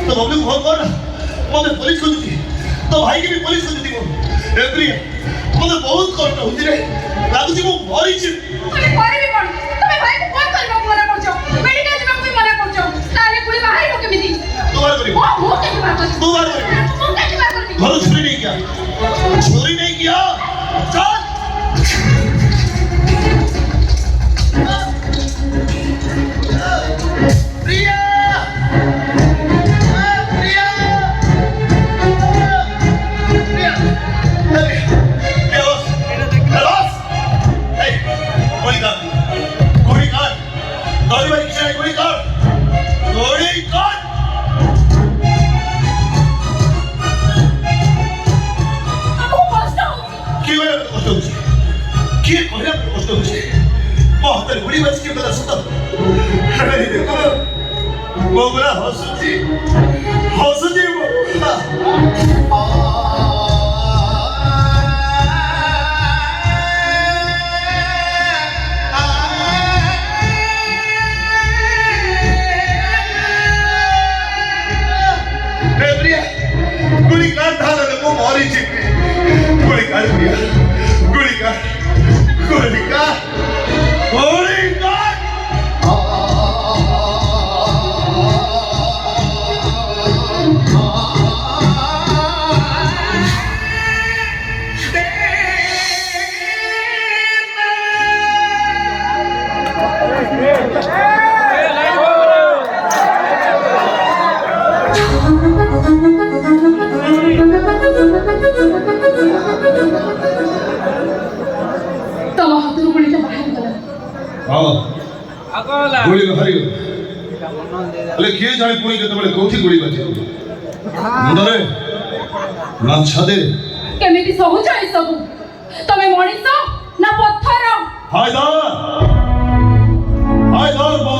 तो मम्मी को फोन कर मते पुलिस को दी तो भाई के भी पुलिस को दी एवरी मते बहुत कष्ट होती रे लागु जी मु मरी छी তুমি করে भी कोन তুমি भाई को फोन करबो मना करछो मेडिकल जमा को मना करछो ताले पुलिस बाहर को केमिति तू बार करी ओ के बात कर तू बार करी तू के बात कर घर चोरी नहीं किया चोरी नहीं किया चल प्रिया प्रिया प्रिया हेलो ए गोली काट गौरी भाई किसे गोली काट आपको कष्ट हो কি করে কষ্ট হচ্ছে কি করে কষ্ট হচ্ছে बहुत बड़ी बात की पता सुनता अरे देखो वो बड़ा हंसती वो गुली काट धारा ने वो मौरी चिपी गुली काट दिया गुली काट गुली काट गुली काट तम हाथ रो गुली बाहर गला हां गुली बाहर गला अले किए जाने पुणी केतबेले कोठी गुली बाजी मुंडरे ना छादे केमिति सहु जाय सब तमे मଣିଷ ना पत्थर हायदार बो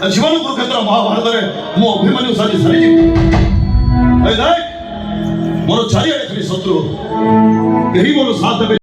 जीवन कुरुक्षेत्र महाभारत रे मो अभिमन्यु साजी सारी जी ए देख मोर चारियाडे खाली शत्रु एही मोर साथ देबे